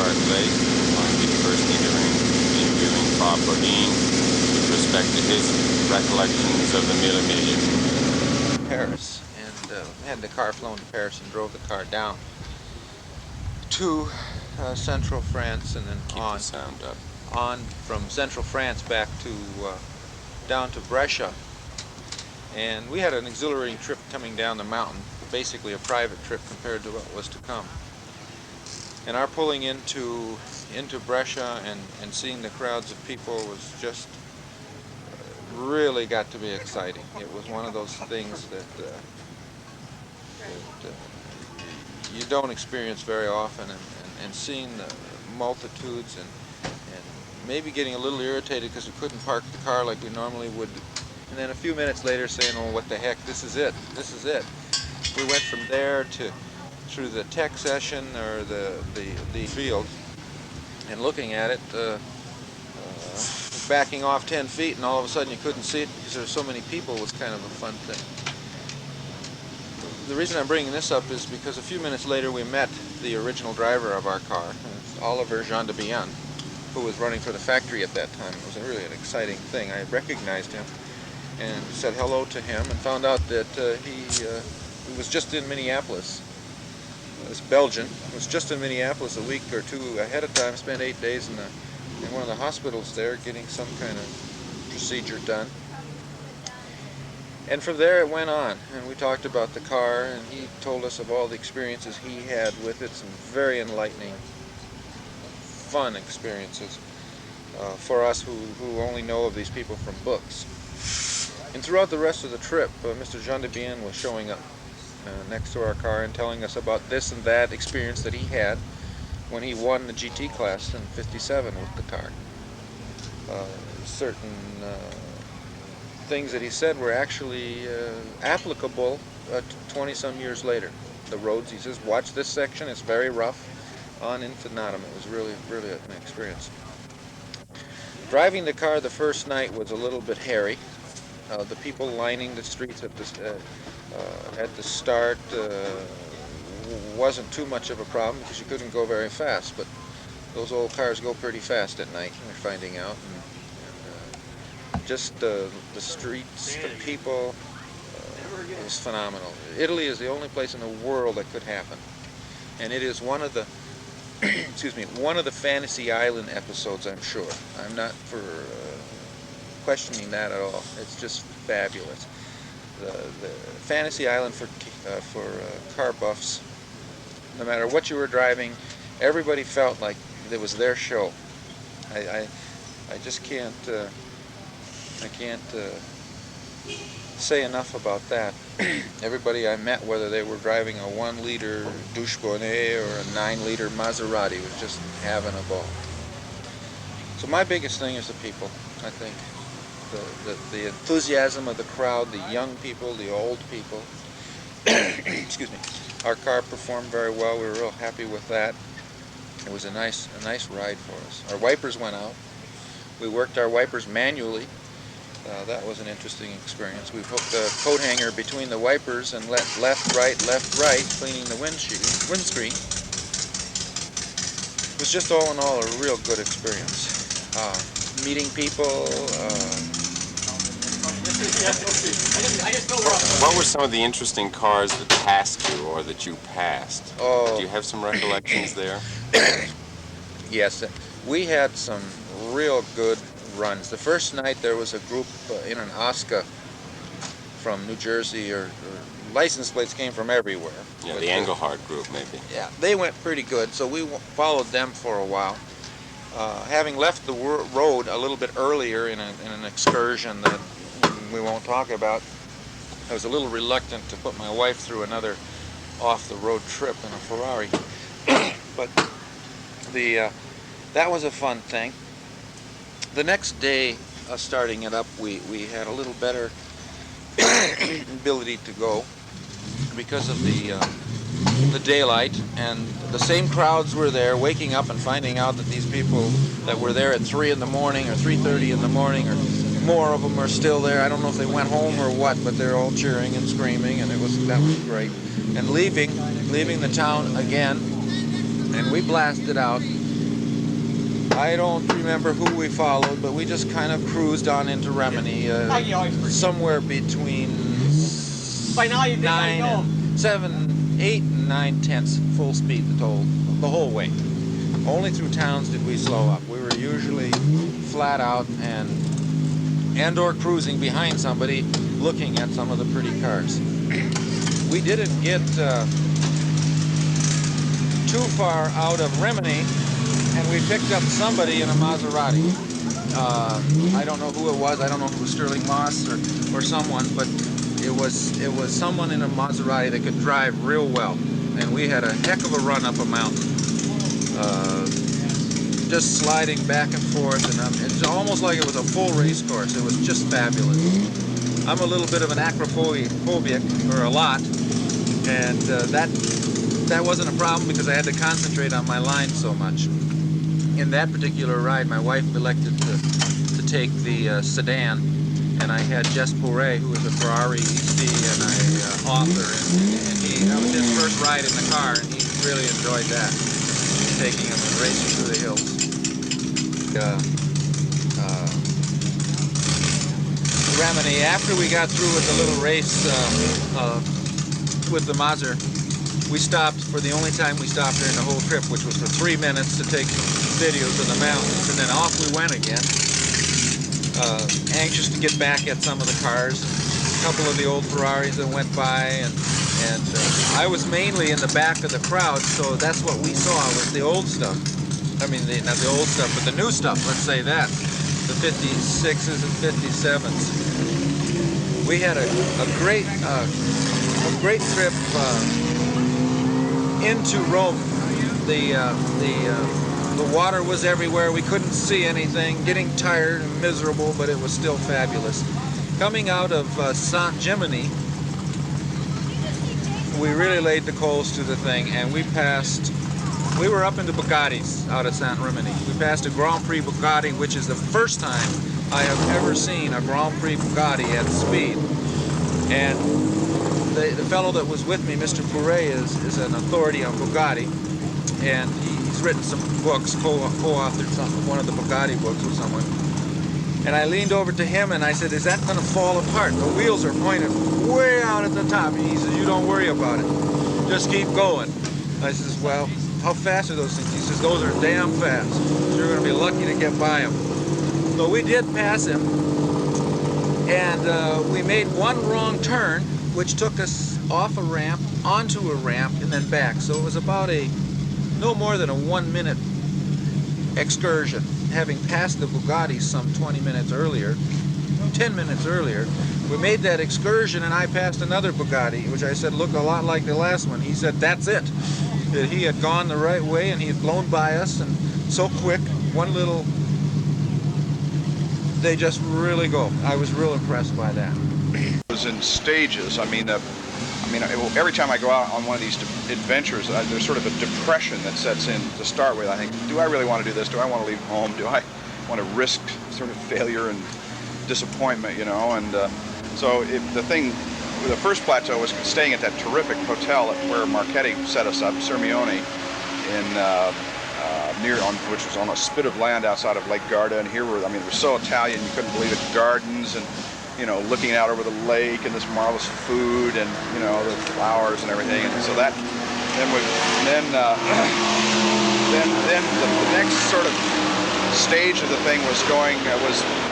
Elkhart Lake. I want to be the first interviewing Bob Bodine with respect to his recollections of the Mille. Paris, and had the car flown to Paris and drove the car down to central France, and then Keep the sound up. on from central France back to down to Brescia. And we had an exhilarating trip coming down the mountain, basically a private trip compared to what was to come. And our pulling into Brescia and seeing the crowds of people was just really got to be exciting. It was one of those things that you don't experience very often, and seeing the multitudes and maybe getting a little irritated because we couldn't park the car like we normally would. And then a few minutes later saying, oh, what the heck, this is it. We went from there through the tech session, or the field, and looking at it, backing off 10 feet, and all of a sudden you couldn't see it because there were so many people was kind of a fun thing. The reason I'm bringing this up is because a few minutes later we met the original driver of our car, Oliver Jean de Bihan, who was running for the factory at that time. It was really an exciting thing. I recognized him and said hello to him, and found out that he was just in Minneapolis. This Belgian was just in Minneapolis a week or two ahead of time, spent 8 days in one of the hospitals there getting some kind of procedure done. And from there it went on, and we talked about the car, and he told us of all the experiences he had with it, some very enlightening, fun experiences for us who only know of these people from books. And throughout the rest of the trip, Mr. Jean de Bihan was showing up next to our car and telling us about this and that experience that he had when he won the GT class in '57 with the car. Certain things that he said were actually applicable 20-some years later. The roads, he says, watch this section, it's very rough, on infinitum. It was really an experience. Driving the car the first night was a little bit hairy. The people lining the streets at the start wasn't too much of a problem because you couldn't go very fast, but those old cars go pretty fast at night, we're finding out. And just the streets, the people, it was phenomenal. Italy is the only place in the world that could happen, and it is one of the one of the Fantasy Island episodes, I'm sure. I'm not for questioning that at all. It's just fabulous. The Fantasy Island for car buffs, no matter what you were driving, everybody felt like it was their show. I just can't say enough about that. Everybody I met, whether they were driving a 1-liter douche bonnet or a 9-liter Maserati, was just having a ball. So my biggest thing is the people, I think. The enthusiasm of the crowd, the young people, the old people. Excuse me. Our car performed very well. We were real happy with that. It was a nice ride for us. Our wipers went out. We worked our wipers manually. That was an interesting experience. We hooked a coat hanger between the wipers and let left, right, cleaning the windscreen. It was just all in all a real good experience. Meeting people. What were some of the interesting cars that passed you, or that you passed? Oh. Do you have some recollections there? Yes, we had some real good runs. The first night there was a group in an Oscar from New Jersey, or license plates came from everywhere. Yeah, but the Elkhart group, maybe. Yeah, they went pretty good, so we followed them for a while. Having left the road a little bit earlier in an excursion that we won't talk about, I was a little reluctant to put my wife through another off-the-road trip in a Ferrari. But that was a fun thing. The next day, starting it up, we had a little better ability to go because of the daylight, and the same crowds were there, waking up and finding out that these people that were there at 3 in the morning or 3:30 in the morning, or more of them are still there. I don't know if they went home or what, but they're all cheering and screaming, and that was great. And leaving the town again, and we blasted out I don't remember who we followed, but we just kind of cruised on into Remini, somewhere between 8 and 9/10 full speed the whole way. Only through towns did we slow up. We were usually flat out and or cruising behind somebody, looking at some of the pretty cars. We didn't get too far out of Remini, and we picked up somebody in a Maserati. I don't know who it was. I don't know if it was Sterling Moss or someone, but it was someone in a Maserati that could drive real well. And we had a heck of a run up a mountain, just sliding back and forth, and it's almost like it was a full race course. It was just fabulous. I'm a little bit of an acrophobic, or a lot, and that wasn't a problem because I had to concentrate on my line so much. In that particular ride, my wife elected to take the sedan, and I had Jess Bourret, who is a Ferrari EC and an author, and that was his first ride in the car, and he really enjoyed that, taking him and racing through the hills. Remini, after we got through with the little race with the Maser, we stopped for the only time we stopped during the whole trip, which was for 3 minutes to take videos of the mountains, and then off we went again, anxious to get back at some of the cars, a couple of the old Ferraris that went by, and I was mainly in the back of the crowd, so that's what we saw was the old stuff. I mean, not the old stuff, but the new stuff, let's say that, the 56s and 57s. We had a great trip into Rome. The water was everywhere. We couldn't see anything. Getting tired and miserable, but it was still fabulous. Coming out of Saint Gemini, we really laid the coals to the thing, and we were up into Bugattis out of Saint Remini. We passed a Grand Prix Bugatti, which is the first time I have ever seen a Grand Prix Bugatti at speed. And the fellow that was with me, Mr. Bourret, is an authority on Bugatti, and he's written some books, co-authored one of the Bugatti books with someone. And I leaned over to him and I said, "Is that going to fall apart? The wheels are pointed way out at the top." And he said, "You don't worry about it. Just keep going." I says, "Well, how fast are those things?" He says, "Those are damn fast. You're going to be lucky to get by them." So we did pass him, and we made one wrong turn, which took us off a ramp, onto a ramp, and then back. So it was about no more than a 1 minute excursion. Having passed the Bugatti some 20 minutes earlier, 10 minutes earlier, we made that excursion, and I passed another Bugatti, which I said looked a lot like the last one. He said that's it. That he had gone the right way, and he had blown by us, and so quick, they just really go. I was real impressed by that. It was in stages. I mean, every time I go out on one of these adventures, there's sort of a depression that sets in to start with. I think, do I really want to do this? Do I want to leave home? Do I want to risk sort of failure and disappointment, you know? And so the first plateau was staying at that terrific hotel where Marchetti set us up, Sirmione, which was on a spit of land outside of Lake Garda. And here it was so Italian, you couldn't believe it. Gardens and, looking out over the lake and this marvelous food and, the flowers and everything. And so that, then the next sort of stage of the thing was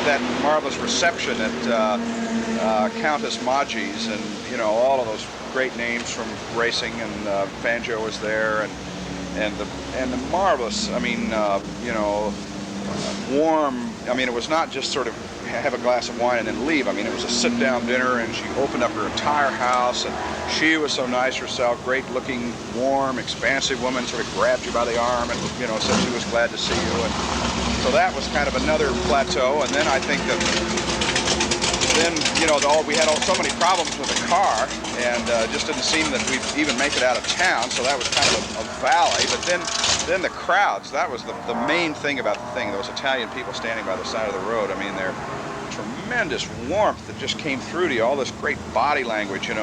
that marvelous reception at Countess Maggi's, and, all of those great names from racing, and Fangio was there, and the marvelous, warm, it was not just sort of have a glass of wine and then leave. It was a sit-down dinner, and she opened up her entire house, and she was so nice herself, great-looking, warm, expansive woman, sort of grabbed you by the arm and, said she was glad to see you. And so that was kind of another plateau. And then I think that we had so many problems with the car, and just didn't seem that we'd even make it out of town, so that was kind of a valley. But then the crowds, that was the main thing about the thing, those Italian people standing by the side of the road. Their tremendous warmth that just came through to you, all this great body language, and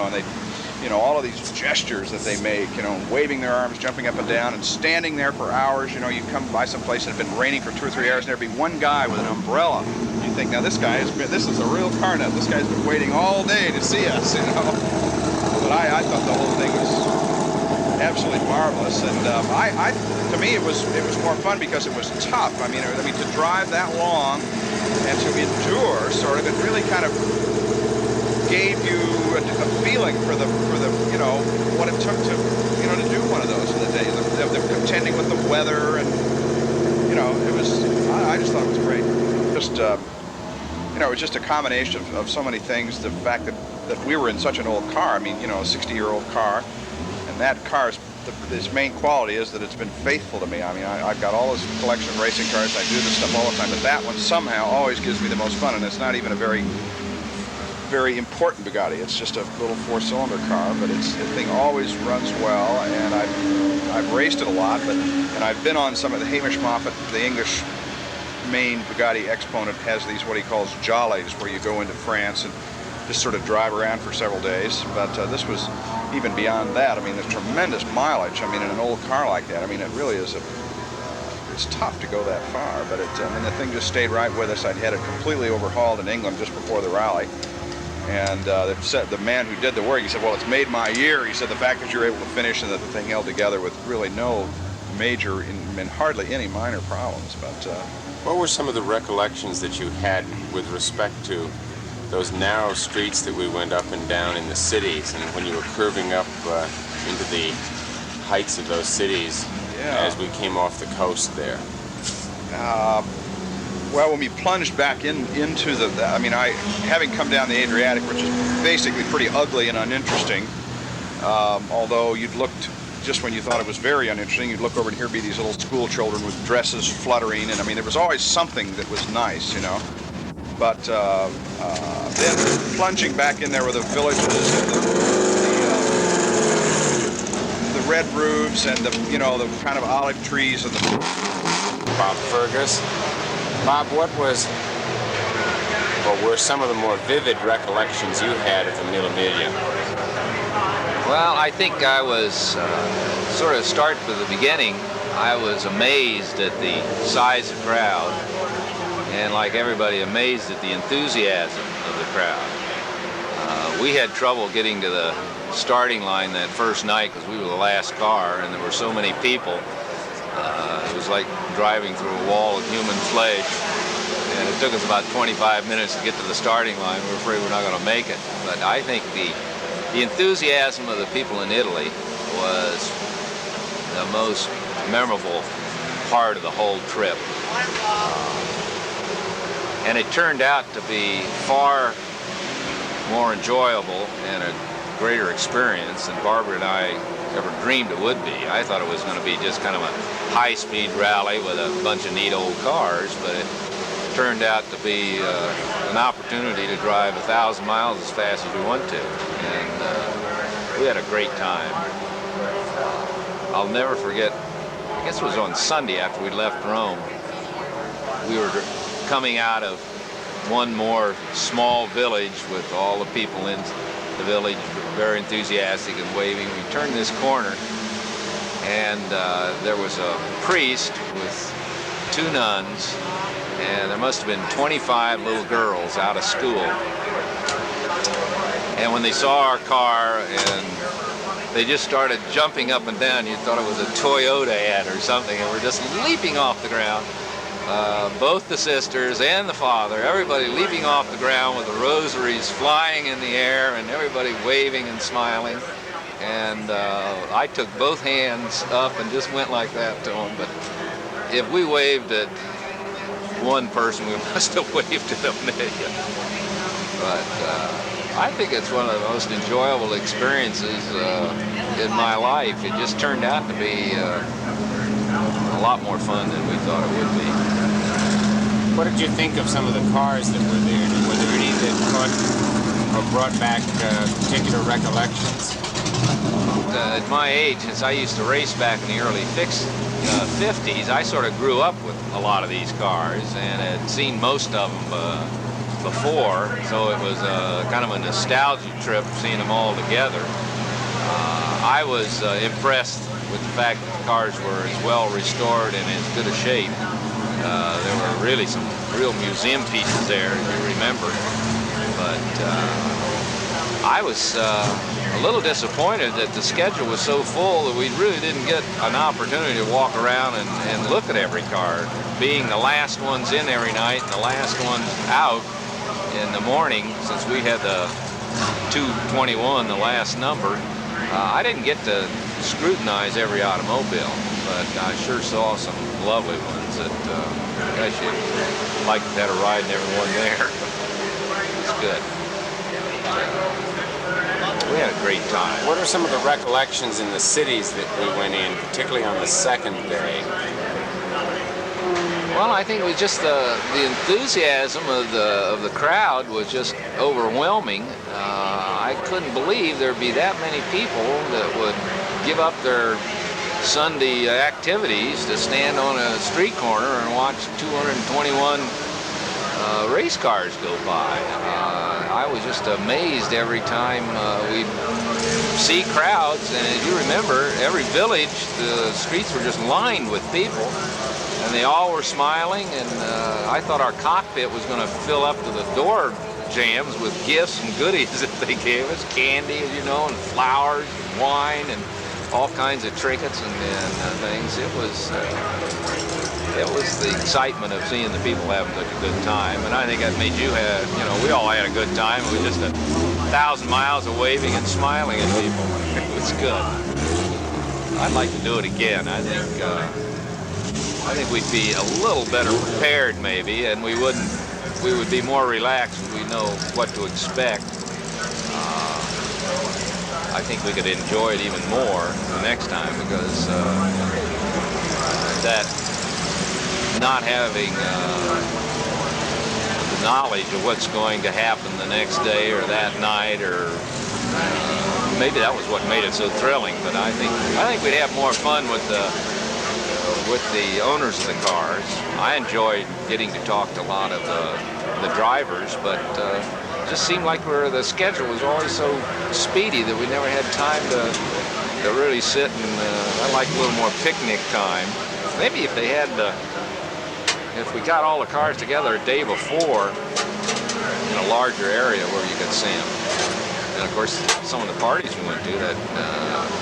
you know, all of these gestures that they make, you know, waving their arms, jumping up and down, and standing there for hours. You know, you come by some place that had been raining for 2 or 3 hours, and there'd be one guy with an umbrella. You think, now this is a real car nut. This guy's been waiting all day to see us, you know. But I thought the whole thing was absolutely marvelous, and to me it was more fun because it was tough. I mean, to drive that long and to endure, sort of, it really kind of gave you a feeling for the you know, what it took to, you know, to do one of those in the day. The contending with the weather, and you know, it was, I just thought it was great. Just you know, it was just a combination of so many things. The fact that we were in such an old car. I mean, you know, a 60-year-old car, and that car's its main quality is that it's been faithful to me. I mean, I've got all this collection of racing cars. I do this stuff all the time, but that one somehow always gives me the most fun, and it's not even a very important Bugatti. It's just a little 4-cylinder car, but the thing always runs well, and I've raced it a lot, and I've been on some of the Hamish Moffat, the English main Bugatti exponent, has these what he calls jollies, where you go into France and just sort of drive around for several days. But this was even beyond that. I mean, there's tremendous mileage. I mean, in an old car like that, I mean, it really is it's tough to go that far. But I mean, the thing just stayed right with us. I'd had it completely overhauled in England just before the rally. And the man who did the work, he said, well, it's made my year. He said the fact that you're able to finish and that the thing held together with really no major and hardly any minor problems. But what were some of the recollections that you had with respect to those narrow streets that we went up and down in the cities, and when you were curving up into the heights of those cities as we came off the coast there? Well, when we plunged back into I mean, having come down the Adriatic, which is basically pretty ugly and uninteresting, although you'd looked, just when you thought it was very uninteresting, you'd look over and here be these little school children with dresses fluttering, and I mean, there was always something that was nice, you know. But then plunging back in there with the villages and the red roofs and the, you know, the kind of olive trees and the... Bob Fergus. Bob, what were some of the more vivid recollections you had of the Mille? Well, I think I was sort of start from the beginning. I was amazed at the size of the crowd, and like everybody, amazed at the enthusiasm of the crowd. We had trouble getting to the starting line that first night because we were the last car, and there were so many people. It was like driving through a wall of human flesh, and it took us about 25 minutes to get to the starting line. We were afraid we're not going to make it. But I think the enthusiasm of the people in Italy was the most memorable part of the whole trip. And it turned out to be far more enjoyable and a greater experience than Barbara and I ever dreamed it would be. I thought it was going to be just kind of a high-speed rally with a bunch of neat old cars, but it turned out to be an opportunity to drive 1,000 miles as fast as we want to, and we had a great time. I'll never forget, I guess it was on Sunday after we left Rome, we were coming out of one more small village with all the people in the village very enthusiastic and waving. We turned this corner, and there was a priest with 2 nuns, and there must have been 25 little girls out of school. And when they saw our car, and they just started jumping up and down. You thought it was a Toyota ad or something, and we're just leaping off the ground. Both the sisters and the father, everybody leaping off the ground with the rosaries flying in the air and everybody waving and smiling. And I took both hands up and just went like that to them. But if we waved at one person, we must have waved at a million. But I think it's one of the most enjoyable experiences in my life. It just turned out to be a lot more fun than we thought it would be. What did you think of some of the cars that were there? Were there any that brought back particular recollections? At my age, since I used to race back in the early 50s, I sort of grew up with a lot of these cars and had seen most of them before, so it was kind of a nostalgia trip seeing them all together. I was impressed with the fact that the cars were as well restored and in as good a shape. There were really some real museum pieces there, if you remember. But I was a little disappointed that the schedule was so full that we really didn't get an opportunity to walk around and look at every car. Being the last ones in every night and the last ones out in the morning, since we had the 221, the last number, I didn't get to scrutinize every automobile, but I sure saw some lovely ones that I should like to have a ride in every one there. It's good. We had a great time. What are some of the recollections in the cities that we went in, particularly on the second day? Well, I think it was just the enthusiasm of the crowd was just overwhelming. I couldn't believe there'd be that many people that would give up their Sunday activities to stand on a street corner and watch 221 race cars go by. I was just amazed every time we'd see crowds, and as you remember, every village, the streets were just lined with people, and they all were smiling, and I thought our cockpit was going to fill up to the door jams with gifts and goodies that they gave us, candy, you know, and flowers, and wine, and all kinds of trinkets and things. It was the excitement of seeing the people having such a good time, and I think that made you have, you know, we all had a good time. It was just 1,000 miles of waving and smiling at people. It was good. I'd like to do it again. I think we'd be a little better prepared maybe, and we would be more relaxed if we know what to expect. I think we could enjoy it even more the next time, because that not having the knowledge of what's going to happen the next day or that night, or maybe that was what made it so thrilling. But I think we'd have more fun with the owners of the cars. I enjoyed getting to talk to a lot of the drivers, but it just seemed like the schedule was always so speedy that we never had time to really sit and I like a little more picnic time. Maybe if they had if we got all the cars together a day before in a larger area where you could see them. And of course, some of the parties we went to, that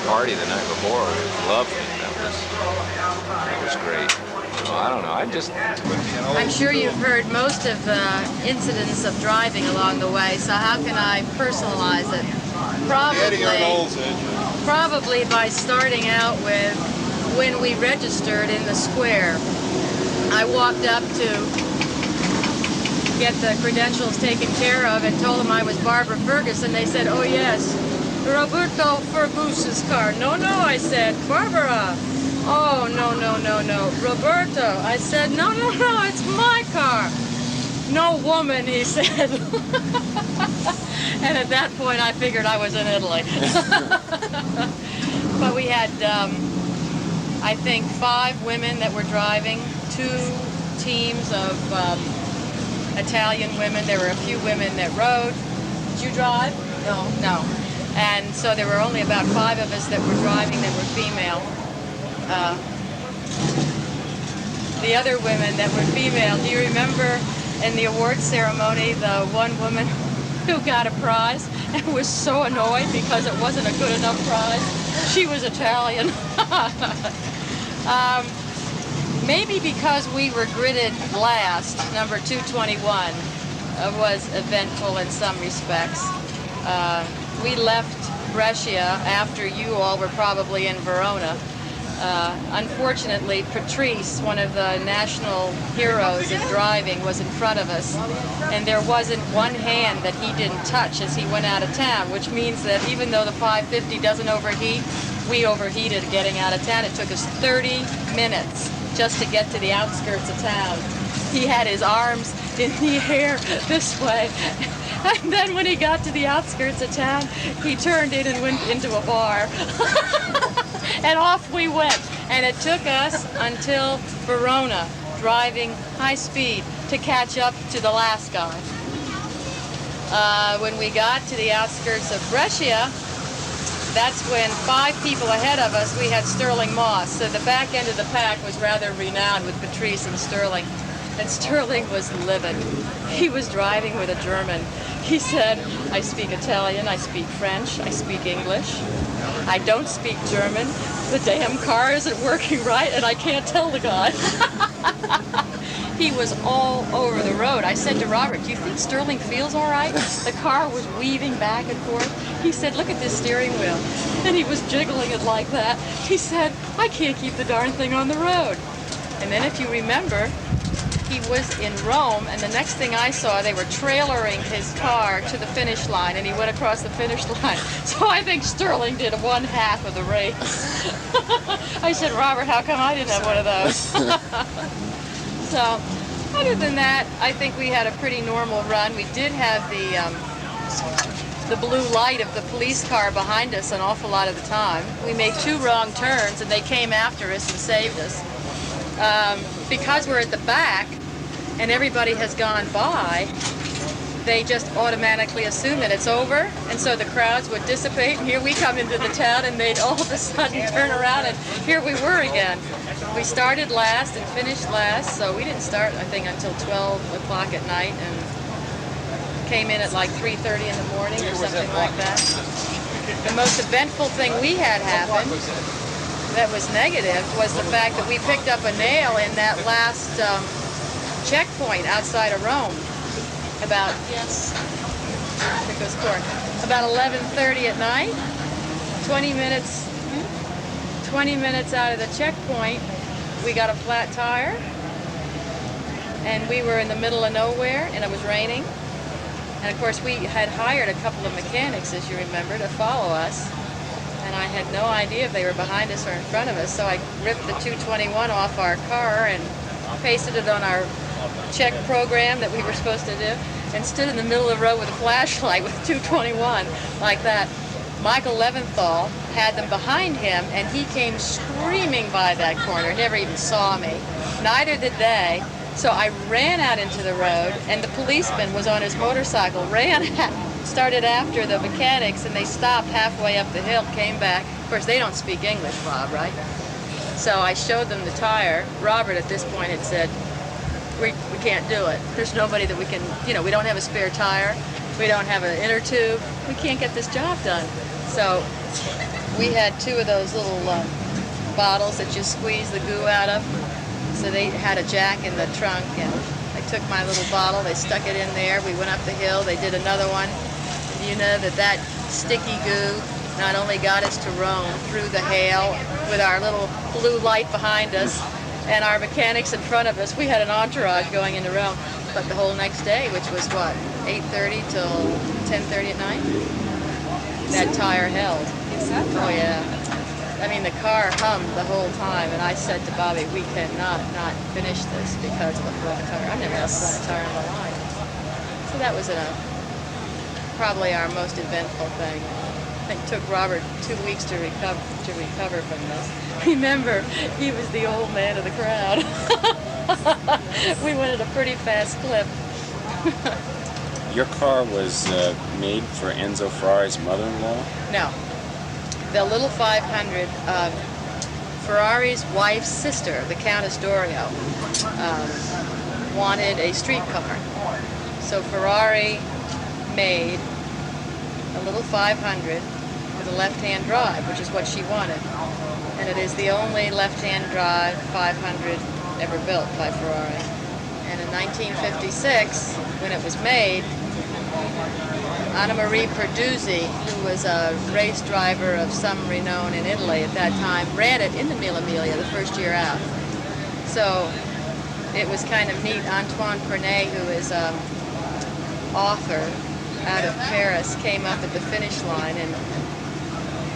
party the night before was lovely. That was great. Well, I don't know. I'm sure you've heard most of the incidents of driving along the way, so how can I personalize it? Probably by starting out with when we registered in the square. I walked up to get the credentials taken care of and told them I was Barbara Ferguson. They said, "Oh yes, Roberto Ferguson's car." "No, no," I said, "Barbara." "Oh, no, no, no, no, Roberto." I said, "No, no, no, it's my car." "No, woman," he said. And at that point I figured I was in Italy. But we had, I think, 5 women that were driving, 2 teams of Italian women. There were a few women that rode. Did you drive? No. No. And so there were only about 5 of us that were driving that were female. The other women that were female, do you remember in the award ceremony the one woman who got a prize and was so annoyed because it wasn't a good enough prize? She was Italian. Maybe because we were gridded last, number 221 was eventful in some respects. We left Brescia after you all were probably in Verona. Unfortunately, Patrice, one of the national heroes of driving, was in front of us, and there wasn't one hand that he didn't touch as he went out of town, which means that even though the 550 doesn't overheat, we overheated getting out of town. It took us 30 minutes just to get to the outskirts of town. He had his arms in the air this way, and then when he got to the outskirts of town, he turned in and went into a bar. And off we went, and it took us until Verona, driving high speed to catch up to the last guy. When we got to the outskirts of Brescia, that's when 5 people ahead of us, we had Sterling Moss. So the back end of the pack was rather renowned with Patrice and Sterling. And Sterling was livid. He was driving with a German. He said, I speak Italian, I speak French, I speak English. I don't speak German. The damn car isn't working right, and I can't tell the guy. He was all over the road. I said to Robert, do you think Sterling feels all right? The car was weaving back and forth. He said, look at this steering wheel. And he was jiggling it like that. He said, I can't keep the darn thing on the road. And then if you remember, he was in Rome, and the next thing I saw, they were trailering his car to the finish line, and he went across the finish line. So I think Sterling did 1/2 of the race. I said, Robert, how come I didn't have one of those? So, other than that, I think we had a pretty normal run. We did have the blue light of the police car behind us an awful lot of the time. We made 2 wrong turns, and they came after us and saved us. Because we're at the back and everybody has gone by, they just automatically assume that it's over, and so the crowds would dissipate, and here we come into the town, and they'd all of a sudden turn around, and here we were again. We started last and finished last, so we didn't start, I think, until 12 o'clock at night, and came in at like 3:30 in the morning or something like that. The most eventful thing we had happen that was negative was the fact that we picked up a nail in that last checkpoint outside of Rome about, about 11:30 at night. 20 minutes out of the checkpoint, we got a flat tire, and we were in the middle of nowhere, and it was raining. And of course, we had hired a couple of mechanics, as you remember, to follow us. And I had no idea if they were behind us or in front of us, so I ripped the 221 off our car and pasted it on our check program that we were supposed to do, and stood in the middle of the road with a flashlight with 221 like that. Michael Leventhal had them behind him, and he came screaming by that corner, never even saw me. Neither did they. So I ran out into the road, and the policeman was on his motorcycle, started after the mechanics, and they stopped halfway up the hill, came back. Of course, they don't speak English, Bob, right? So I showed them the tire. Robert at this point had said, we can't do it. There's nobody that we can, we don't have a spare tire. We don't have an inner tube. We can't get this job done. So we had 2 of those little bottles that you squeeze the goo out of. So they had a jack in the trunk, and I took my little bottle, they stuck it in there, we went up the hill, they did another one. And you know that sticky goo not only got us to Rome through the hail with our little blue light behind us and our mechanics in front of us, we had an entourage going into Rome. But the whole next day, which was what, 8:30 till 10:30 at night, that tire held. Oh yeah. I mean, the car hummed the whole time, and I said to Bobby, we cannot not finish this because of a flat tire. I've never had a flat tire in my life. So that was probably our most eventful thing. It took Robert 2 weeks to recover from this. Remember, he was the old man of the crowd. We went at a pretty fast clip. Your car was made for Enzo Ferrari's mother-in-law? No. The little 500, Ferrari's wife's sister, the Countess Dorio, wanted a street car. So Ferrari made a little 500 with a left-hand drive, which is what she wanted. And it is the only left-hand drive 500 ever built by Ferrari. And in 1956, when it was made, Anna Marie Perduzzi, who was a race driver of some renown in Italy at that time, ran it in the Mille the first year out. So it was kind of neat. Antoine Pernet, who is an author out of Paris, came up at the finish line and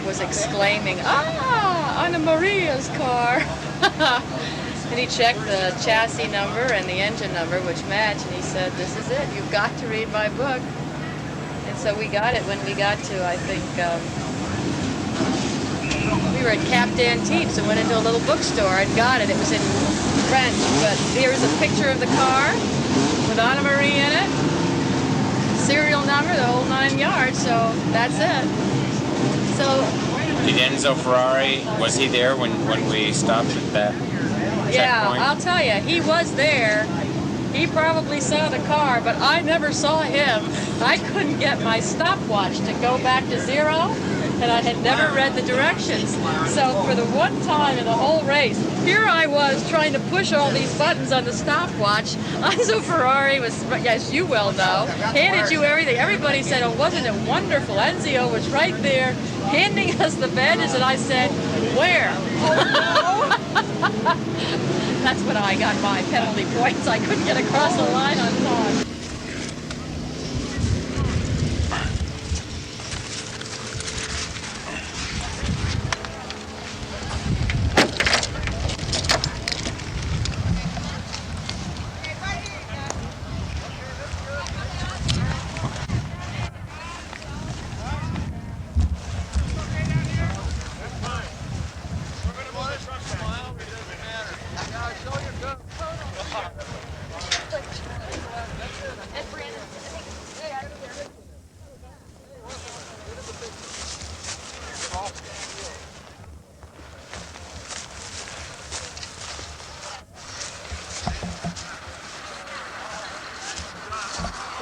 was exclaiming, "Ah, Anna Maria's car!" And he checked the chassis number and the engine number, which matched, and he said, "This is it. You've got to read my book." And so we got it when we got to, I think, we were at Cap d'Antibes and went into a little bookstore and got it. It was in French, but here's a picture of the car with Anna Marie in it, serial number, the whole 9 yards, so that's it. So Did Enzo Ferrari, was he there when we stopped at that yeah, checkpoint? I'll tell you, he was there. He probably saw the car, but I never saw him. I couldn't get my stopwatch to go back to 0, and I had never read the directions. So for the one time in the whole race, here I was trying to push all these buttons on the stopwatch. Enzo Ferrari was, as you well know, handed you everything. Everybody said, oh, wasn't it wonderful? Enzo was right there handing us the badges, and I said, where? That's when I got my penalty points. I couldn't get across the line on time.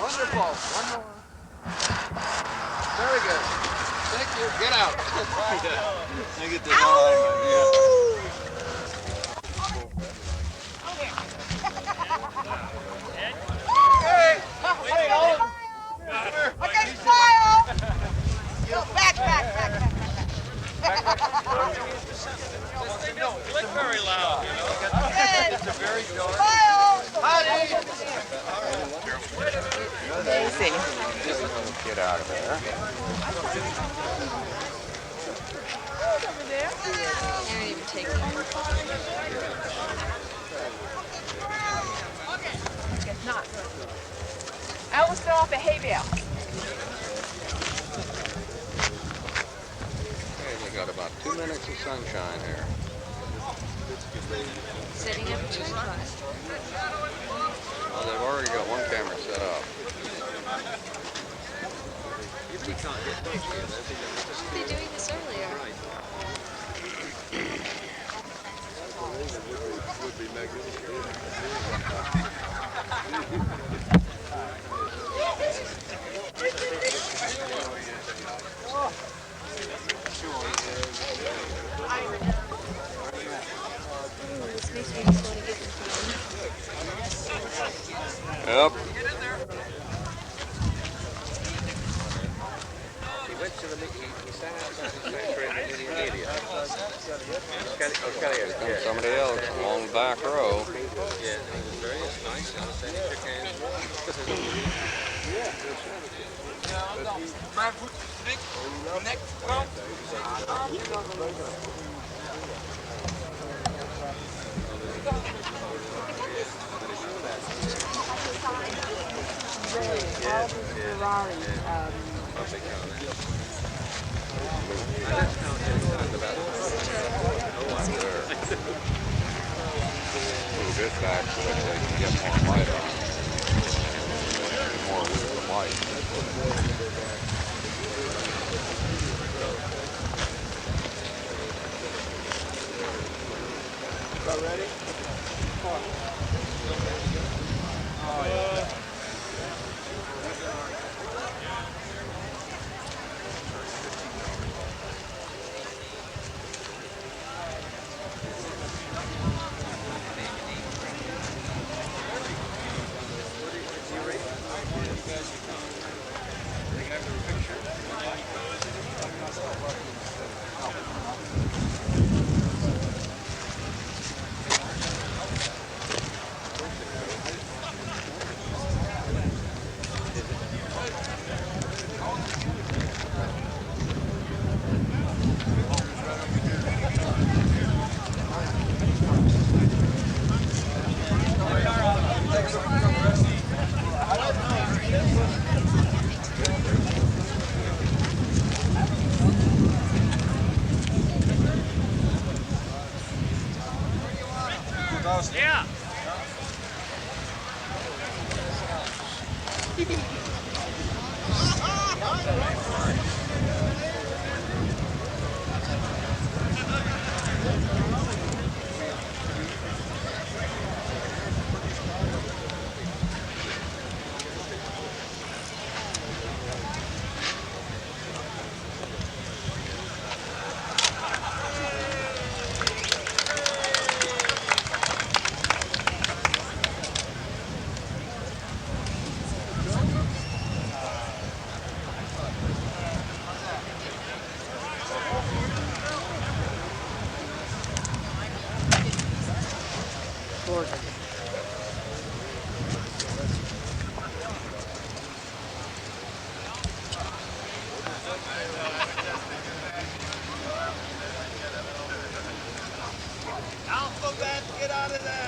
Wonderful. One more. Very good. Thank you. Get out. I get this all out of my Okay, smile. Go back. Click very loud, you know. Good. It's a very dark. Smile. Get out of there. They're even taking Not. I will start off at hay bale. Okay, we got about 2 minutes of sunshine here. setting up a tripod. Well, they've already got one camera set up. Should be doing this earlier. This makes me just want to get this one. Yep. He went to the Mickey, he sat outside his factory in the Miglia. Somebody else along the back row. Yeah, it was very nice. I understand he shook hands. Move it back so that they can get more light on. More light. Ready? Yeah. important. Alphabet, get out of there!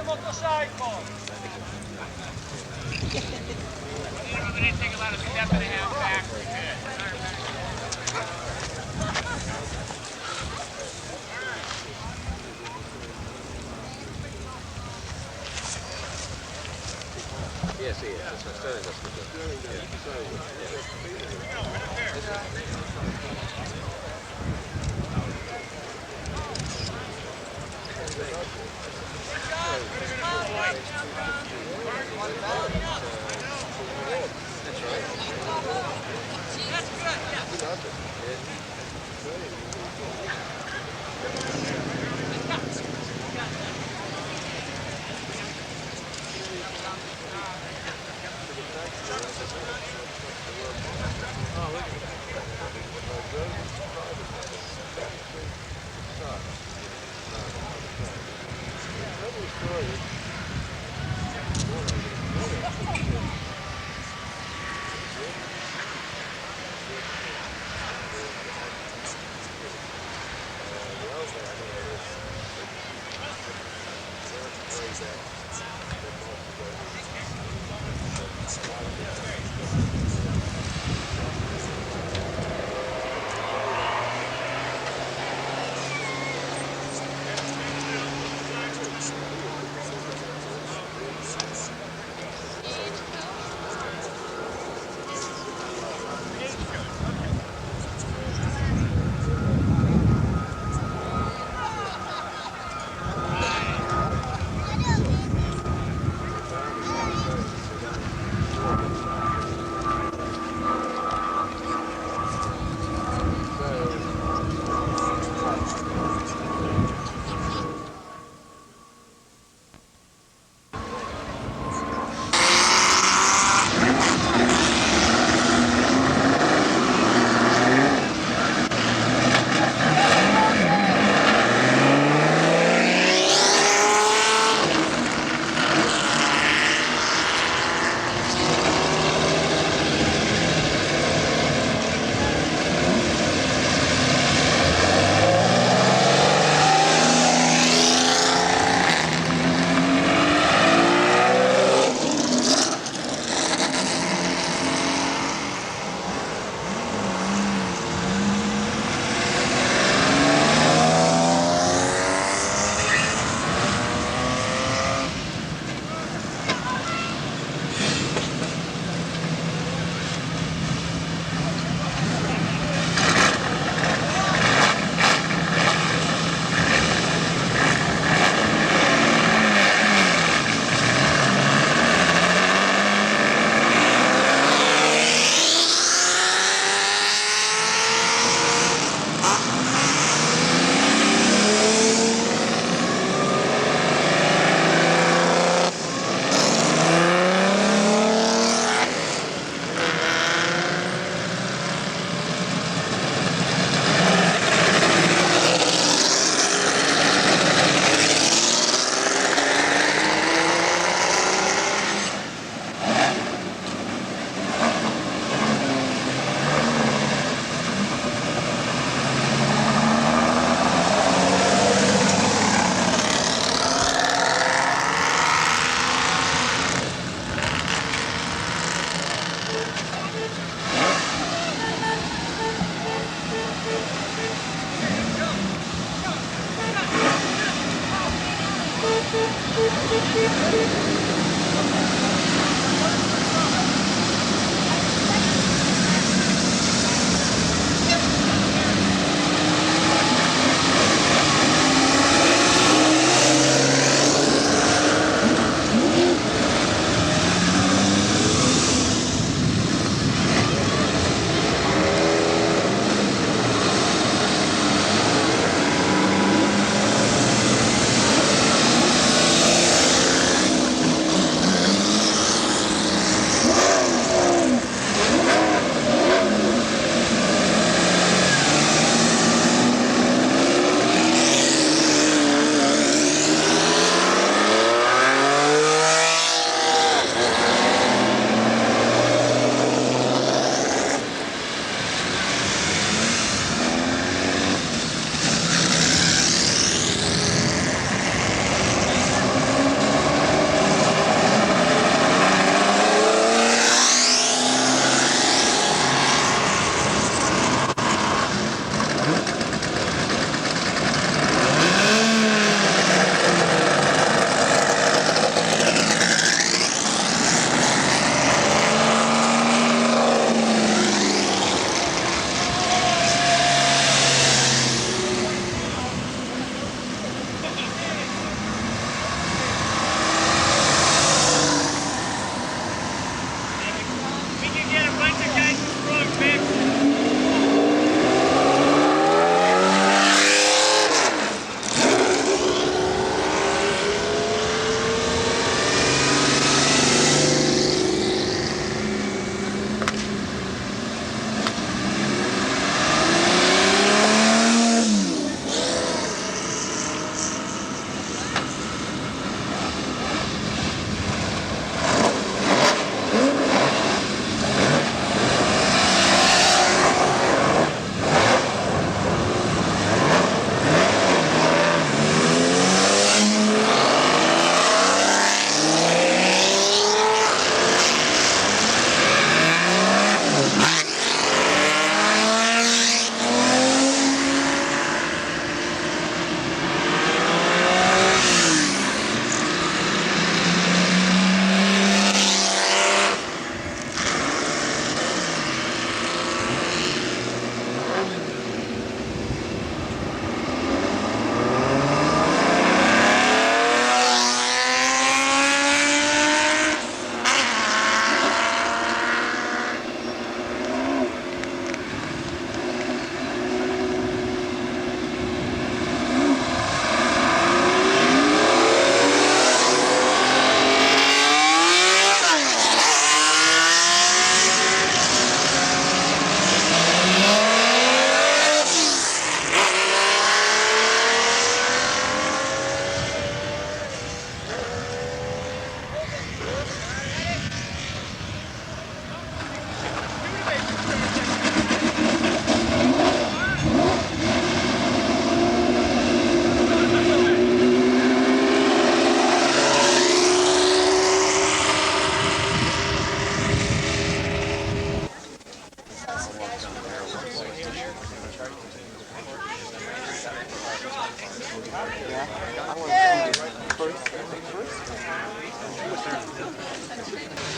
Motorcycle! We didn't take about a step and a half back. Yes, sí, eso está en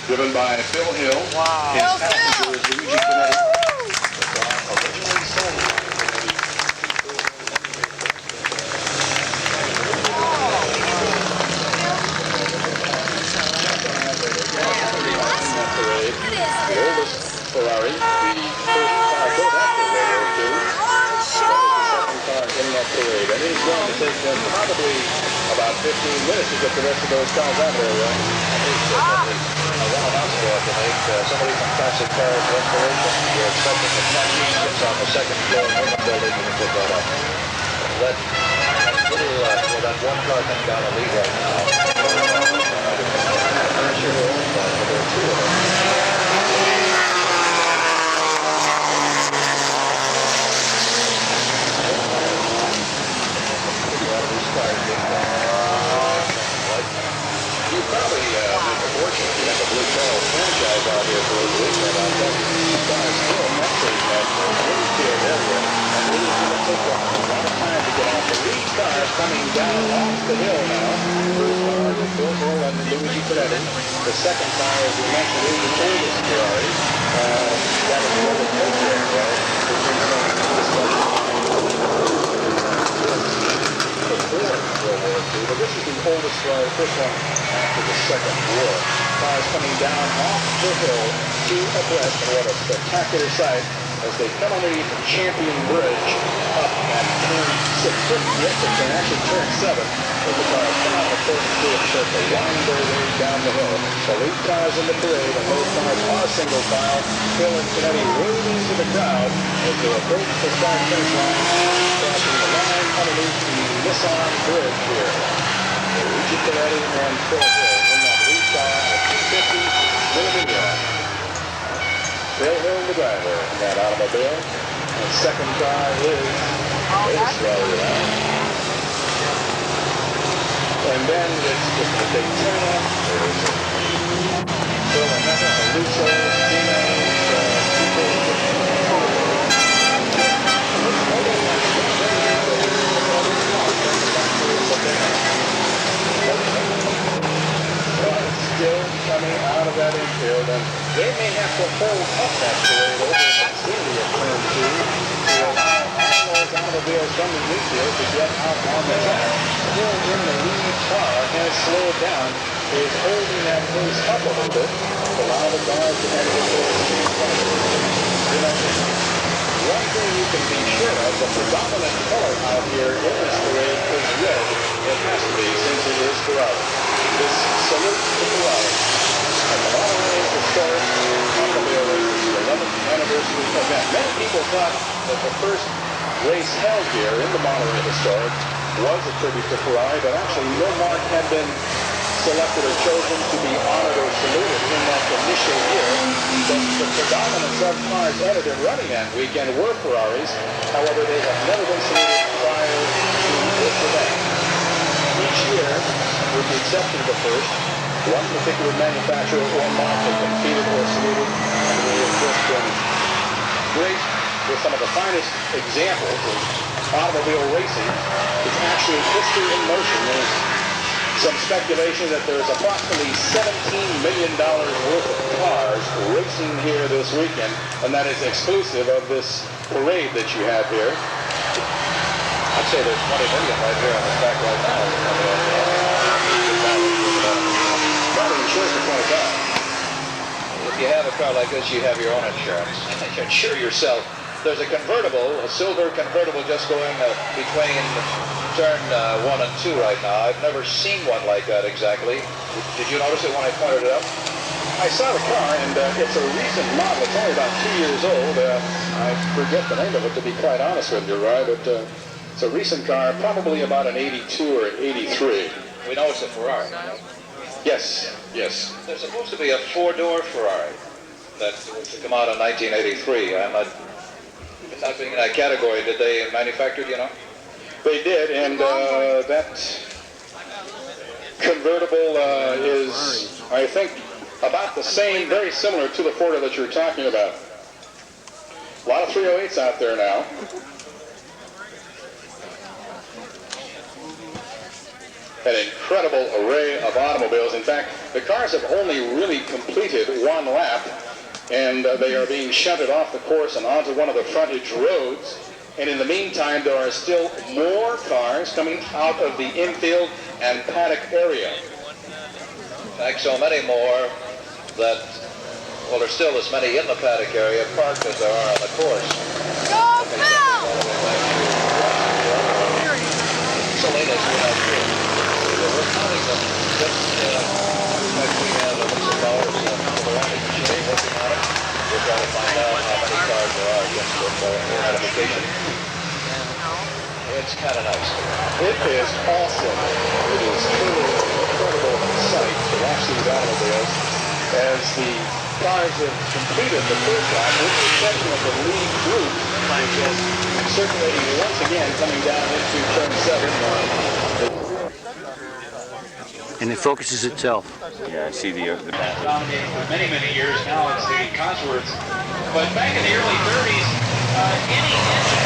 Driven by Phil Hill. Wow. His passenger is Luigi Panetti. Originally sold. The oldest Ferrari, the first car built after World War II. That is the second car in that parade. And it is going to take them probably about 15 minutes to get the rest of those cars out there, right? A roundhouse for to make somebody from Classic Cars Restoration. We're expecting the machines on the second floor of the building to put that up. That little, that one car coming down the lead right now. I'm not sure who owns that, but there are two of them. You probably been fortunate to have a Blue Charles franchise out here for a weekend. I'll tell you, these guys still measuring that Winfield area, and it is going to take a lot of time to get out. The lead car is coming down off the hill now. First car is Phil Hill and Luigi Panetti. The second car, as we mentioned, is the oldest Ferrari. That is the oldest Tokyo, right? But this is the oldest Ferrari, the first one after the Second War. Cars coming down off the hill to abreast, and what a spectacular sight as they come underneath the Champion Bridge up at turn 6. Yes, it's actually turn 7. As the cars come out of course to start to wind their way down the hill. The lead cars in the parade, and those cars are single file. Phil and Panetti moving into the crowd as they approach the start finish line, crossing the line underneath the Nissan Bridge here. Luigi Panetti and Phil Hill in that lead car at 250 Mille. Phil Hill, the driver in that automobile. And second car is and then it's just a Daytona. There's Phil and Meta, Aluso, Dino, still coming out of that infield, and they may have to hold up that parade over in the vicinity of turn 2 to allow all those automobiles from the infield to get out on the track. Still in the lead car has slowed down, is holding that pace up a little bit to allow the cars to enter the You know, one thing you can be sure of, the predominant color out here in this parade is red. It has to be, since it is Ferrari. This salute to Ferrari. And the Monterey Historic Automobile Race is the 11th anniversary event. Many people thought that the first race held here in the Monterey Historic was a tribute to Ferrari, but actually no mark had been selected or chosen to be honored or saluted in that initial year. But the predominance of cars entered and running that weekend were Ferraris. However, they have never been saluted prior to this event. Each year, with the exception of the first, one particular manufacturer or mark has been feted or saluted, and we have just been graced with some of the finest examples of automobile racing. It's actually history in motion. There's some speculation that there's approximately $17 million worth of cars racing here this weekend, and that is exclusive of this parade that you have here. I'd say there's 20 million right here on the track right now. Probably insurance for 20 cars. If you have a car like this, you have your own insurance. You insure yourself. There's a convertible, a silver convertible just going between turn 1 and 2 right now. I've never seen one like that exactly. Did you notice it when I pointed it up? I saw the car, and it's a recent model. It's only about 2 years old. I forget the name of it, to be quite honest with you, Rye, but it's a recent car, probably about an 82 or an 83. We know it's a Ferrari. Yes, yes. There's supposed to be a 4-door Ferrari that was to come out in 1983. I'm not being in that category. Did they manufacture it, you know? They did, and that convertible is, I think, about the same, very similar to the Ford that you're talking about. A lot of 308s out there now. an incredible array of automobiles. In fact, the cars have only really completed one lap, and they are being shunted off the course and onto one of the frontage roads. And in the meantime, there are still more cars coming out of the infield and paddock area. In fact, so many more that, well, there's still as many in the paddock area parked as there are on the course. Go, Phil! Salinas were out here. We're counting them just like we have Lisa Bowers around the machine working on it. We're trying to find out how many cars there are just for identification. It's kind of nice. It is awesome. It is truly an incredible sight to watch these automobiles as the cars have completed the first lap, with the exception of the lead group, which is circulating once again coming down into turn 7. And it focuses itself. Yeah, I see the back. Dominating for many, many years. Now it's the Cosworths. But back in the early 30s, any engine...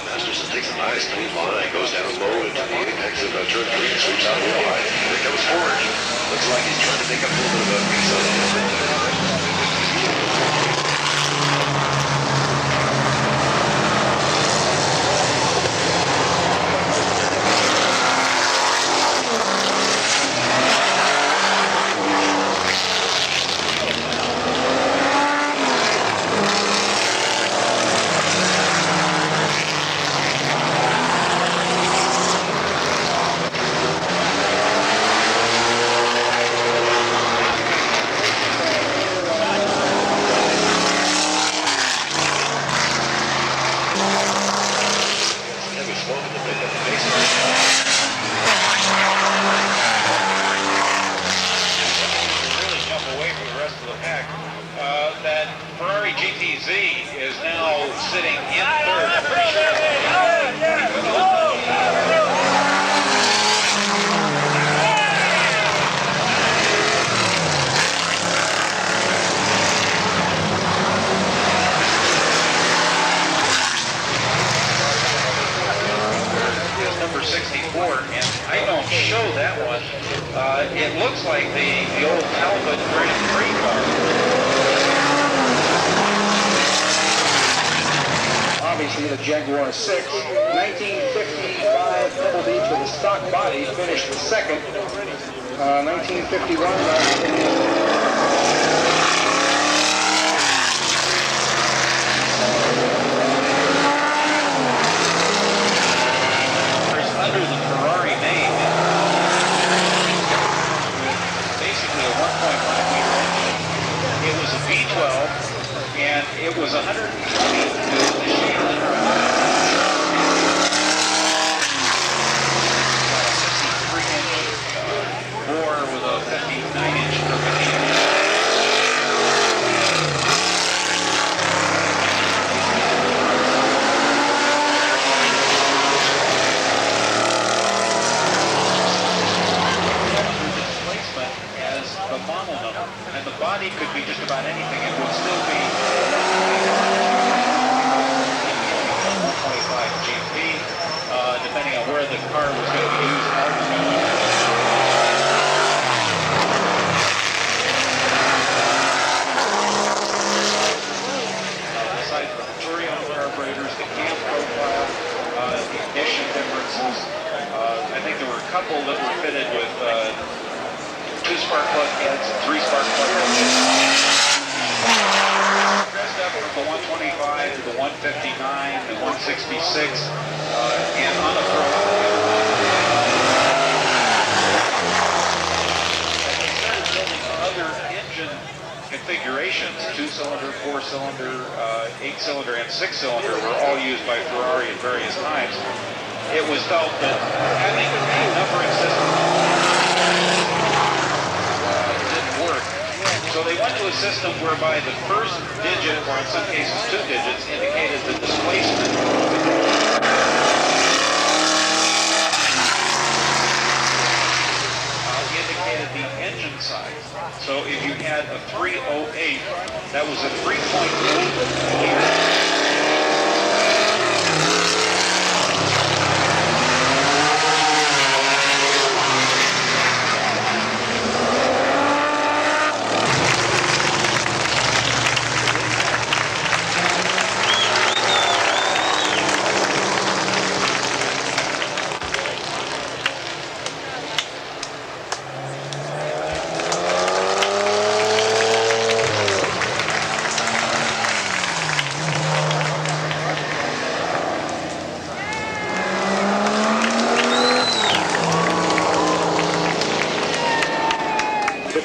Masterson takes a nice clean line, goes down low into the apex of turn 3 and sweeps out real high. Here it comes forward. Looks like he's trying to take up a little bit of a piece of The Jaguar 6, 1955 Pebble Beach with a stock body, finished second. 1951. Under the Ferrari name, basically a 1.5 liter engine. It was a V12, and it was 120 63-inch bore with a 59-inch. couple that were fitted with 2 spark plug heads and 3 spark plug heads. Dressed up from the 125 to the 159, the 166, and on the Ferrari. And they started building other engine configurations, 2-cylinder, 4-cylinder, 8-cylinder, and 6-cylinder were all used by Ferrari at various times. It was felt that having a numbering system didn't work. So they went to a system whereby the first digit, or in some cases 2 digits, indicated the displacement. Indicated the engine size. So if you had a 308, that was a 3.8 liter.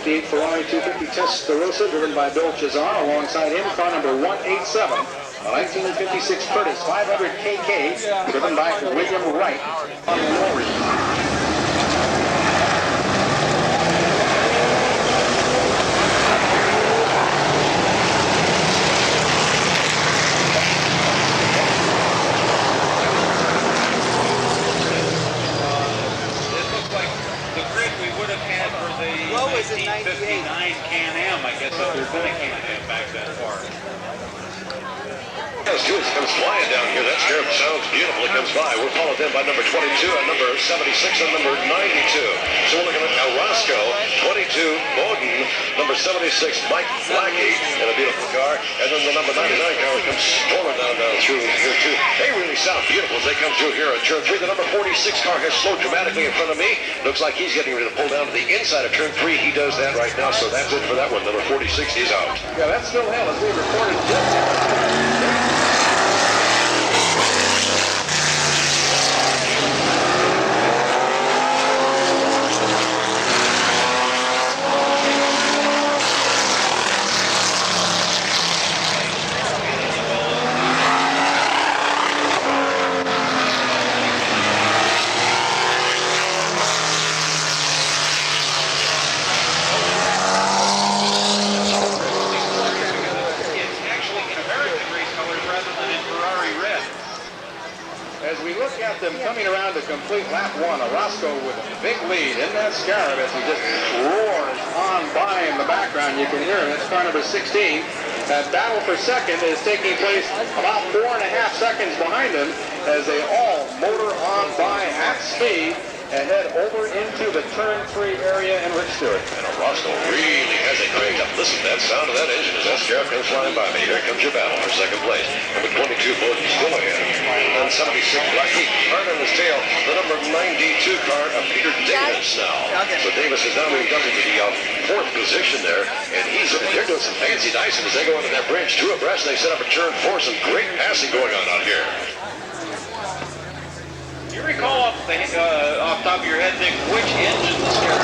58 Ferrari 250 Testarossa, driven by Bill Chazan. Alongside him, car number 187, a 1956 Curtis 500 KK, driven by William Wright. The 1959 Can-Am, I guess, if there's been a Can-Am back that far. As Jules comes flying down here, that scarab sounds beautiful. It comes by. We're followed then by number 22 and number 76 and number 92. So we're looking at El Roscoe, 22, Bowden, number 76, Mike Blackie, in a beautiful car. And then the number 99 car comes storming down through here too. They really sound beautiful as they come through here on turn 3. The number 46 car has slowed dramatically in front of me. Looks like he's getting ready to pull down to the inside of turn 3. He does that right now, so that's it for that one. Number 46 is out. Yeah, that's still hell as we reported just. Them coming around to complete lap 1, Orozco with a big lead in that scarab as he just roars on by in the background. You can hear him. It's car number 16. That battle for second is taking place about 4.5 seconds behind him as they all motor on by at speed and head over into the turn 3 area in Rick Stewart. And Orozco really has it cranked up. Listen to that sound of that engine as that scarab comes flying by me. Here comes your battle for second place. Number 22, Bowden, still ahead. And 76, Blackie, hard on his tail. The number 92 car of Peter Davis now. So Davis has now moved up into the 4th position there. And they're doing some fancy dicing as they go into that bridge. 2 abreast. They set up a turn 4. Some great passing going on out here. Do you recall off top of your head, Dick, which engine the scarab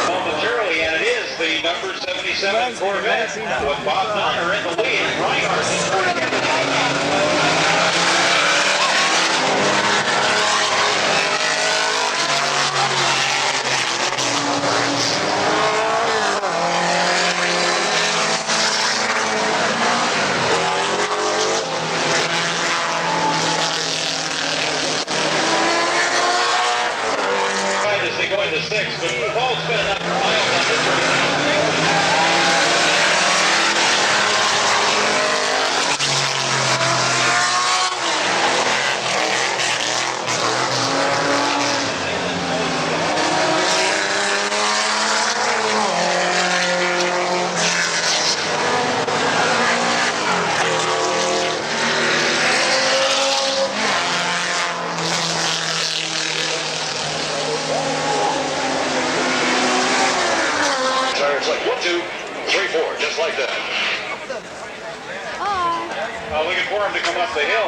momentarily, and it is the number 77 Corvette with Bob Donner in the lead. Reinhardt is trying to get going to 6, but Paul's been enough miles on this race.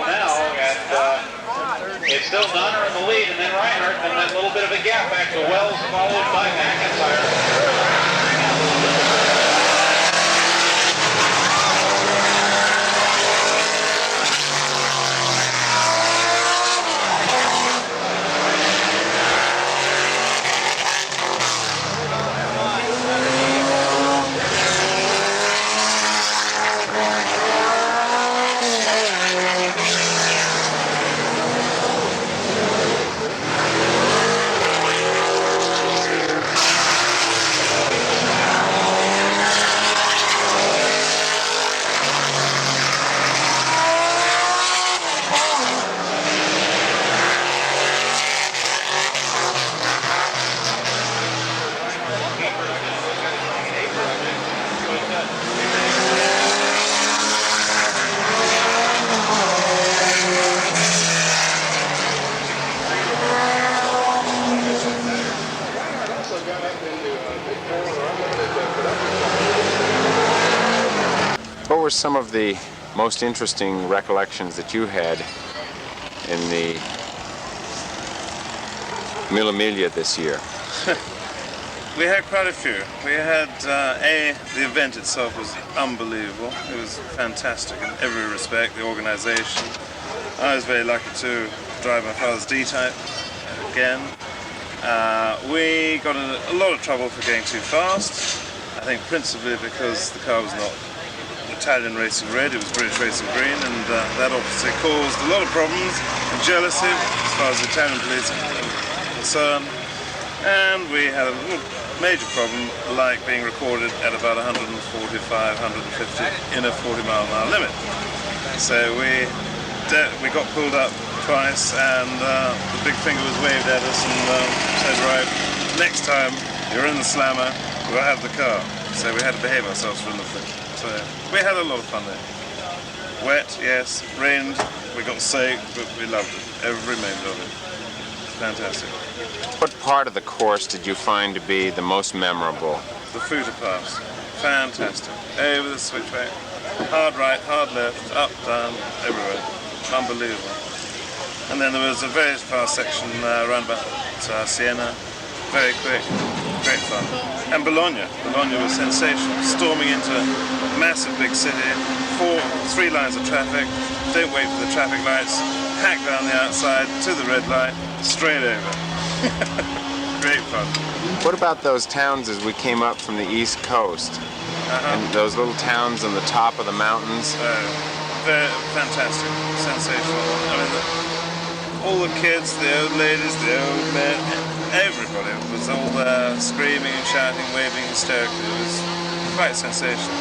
tail now, and it's still Donner in the lead, and then Reinhardt, and then a little bit of a gap back to Wells, followed by McIntyre. What were some of the most interesting recollections that you had in the Mille this year? We had quite a few. We had, the event itself was unbelievable. It was fantastic in every respect, the organization. I was very lucky to drive my father's D-Type again. We got in a lot of trouble for going too fast. I think principally because the car was not Italian Racing Red, it was British Racing Green, and that obviously caused a lot of problems and jealousy as far as the Italian police are concerned. And we had a little major problem, like being recorded at about 145, 150 in a 40-mile-an-hour limit. So we got pulled up twice, and the big finger was waved at us and said, right, next time you're in the slammer, we'll have the car. So we had to behave ourselves from the thing. So we had a lot of fun there. Wet, yes, rained, we got soaked, but we loved it. Every minute of it. Fantastic. What part of the course did you find to be the most memorable? The Footer Pass. Fantastic. Over the switchback. Hard right, hard left, up, down, everywhere. Unbelievable. And then there was a very fast section around about Siena. Very quick. Great fun. And Bologna. Bologna was sensational. Storming into a massive big city. 3 lines of traffic. Don't wait for the traffic lights. Hack down the outside to the red light. Straight over. Great fun. What about those towns as we came up from the East Coast? And those little towns on the top of the mountains? They're fantastic. Sensational. I mean, all the kids, the old ladies, the old men, everybody was all there screaming and shouting, waving hysterically. It was quite sensational.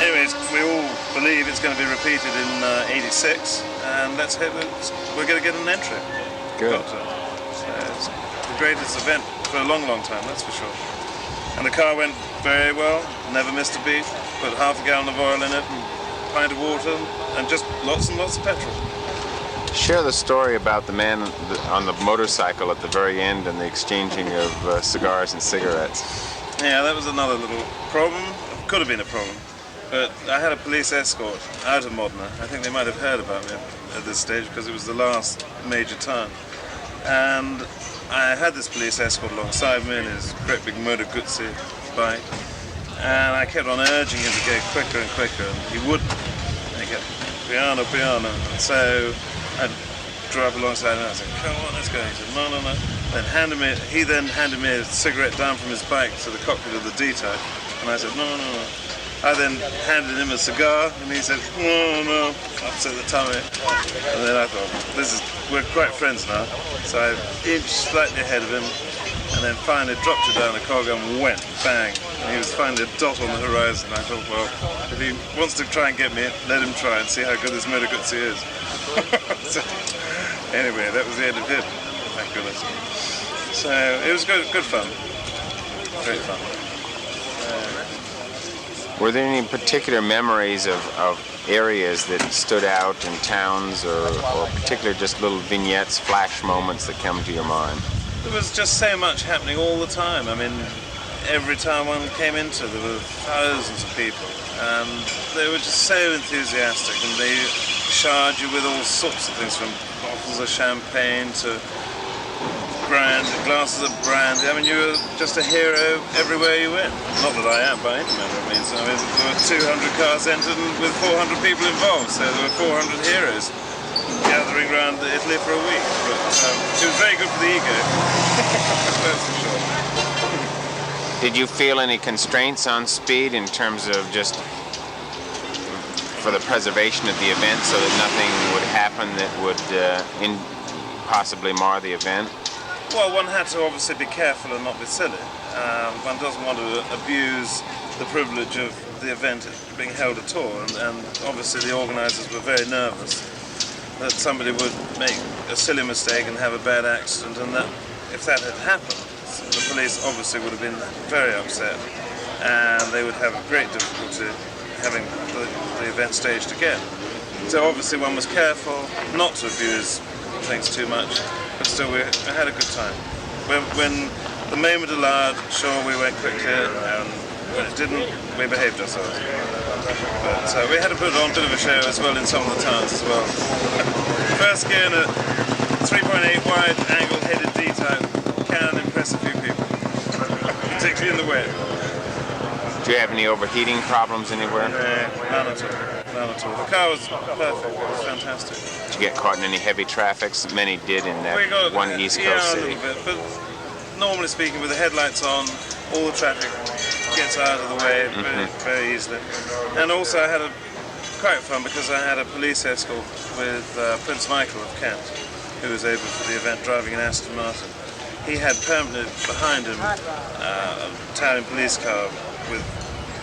Anyways, we all believe it's going to be repeated in '86, and let's hope that we're going to get an entry. Good. So it's the greatest event for a long, long time, that's for sure. And the car went very well, never missed a beat, put half a gallon of oil in it, and a pint of water, and just lots and lots of petrol. Share the story about the man on the motorcycle at the very end and the exchanging of cigars and cigarettes. Yeah, that was another little problem. Could have been a problem. But I had a police escort out of Modena. I think they might have heard about me at this stage because it was the last major town. And I had this police escort alongside me in his great big Moto Guzzi bike. And I kept on urging him to go quicker and quicker, and he wouldn't. And he kept, piano, piano. And so I'd drive alongside him and I said, come on, let's go. He said, no, no, no. He then handed me a cigarette down from his bike to the cockpit of the D-Type. And I said, no, no, no. I then handed him a cigar, and he said, no, no, upset the tummy. And then I thought, we're quite friends now. So I inched slightly ahead of him, and then finally dropped it down the cog and went, bang. And he was finally a dot on the horizon. I thought, well, if he wants to try and get me, let him try and see how good this Moto Guzzi is. So, anyway, that was the end of him, thank goodness. So it was good fun, great fun. Were there any particular memories of areas that stood out in towns or particular just little vignettes, flash moments that come to your mind? There was just so much happening all the time. I mean, every town one came into, there were thousands of people, and they were just so enthusiastic, and they charge you with all sorts of things, from bottles of champagne to glasses of brandy. I mean, you were just a hero everywhere you went. Not that I am by any manner of means. I mean, there were 200 cars entered and with 400 people involved, so there were 400 heroes gathering around Italy for a week. But it was very good for the ego. That's for sure. Did you feel any constraints on speed in terms of just for the preservation of the event, so that nothing would happen that would possibly mar the event? Well, one had to obviously be careful and not be silly. One doesn't want to abuse the privilege of the event being held at all, and obviously the organisers were very nervous that somebody would make a silly mistake and have a bad accident, and that if that had happened, the police obviously would have been very upset, and they would have great difficulty having the event staged again. So obviously one was careful not to abuse things too much, but still we had a good time. When the moment allowed, sure, we went quickly, and when it didn't, we behaved ourselves. But we had to put on a bit of a show as well in some of the towns as well. First gear in a 3.8 wide angle-headed D-type can impress a few people, particularly in the wet. Do you have any overheating problems anywhere? None at all. None at all. The car was perfect. It was fantastic. Did you get caught in any heavy traffics? Many did in that one East Coast city. A little bit, but normally speaking, with the headlights on, all the traffic gets out of the way very, very easily. And also I had quite fun because I had a police escort with Prince Michael of Kent, who was over for the event driving an Aston Martin. He had permanently behind him a Italian police car with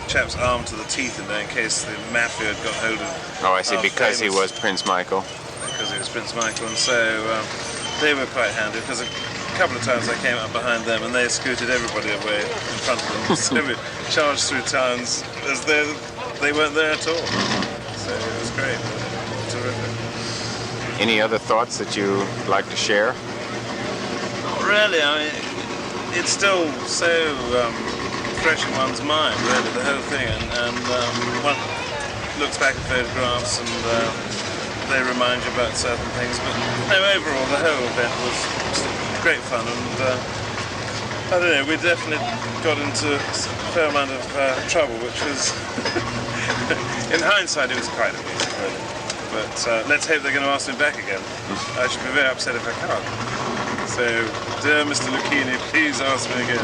chaps armed to the teeth in there in case the mafia had got hold of. Oh, I see, because he was Prince Michael. Because he was Prince Michael, and so they were quite handy, because a couple of times I came up behind them and they scooted everybody away in front of them. So we charged through towns as though they weren't there at all. So it was great. Terrific. Any other thoughts that you'd like to share? Not really. I mean, it's still so fresh in one's mind, really, the whole thing, and one looks back at photographs and they remind you about certain things, but no, overall the whole event was great fun, and I don't know, we definitely got into a fair amount of trouble, which was in hindsight it was quite amusing, really. But let's hope they're going to ask me back again. I should be very upset if I can't. So, dear Mr. Lucchini, please ask me again.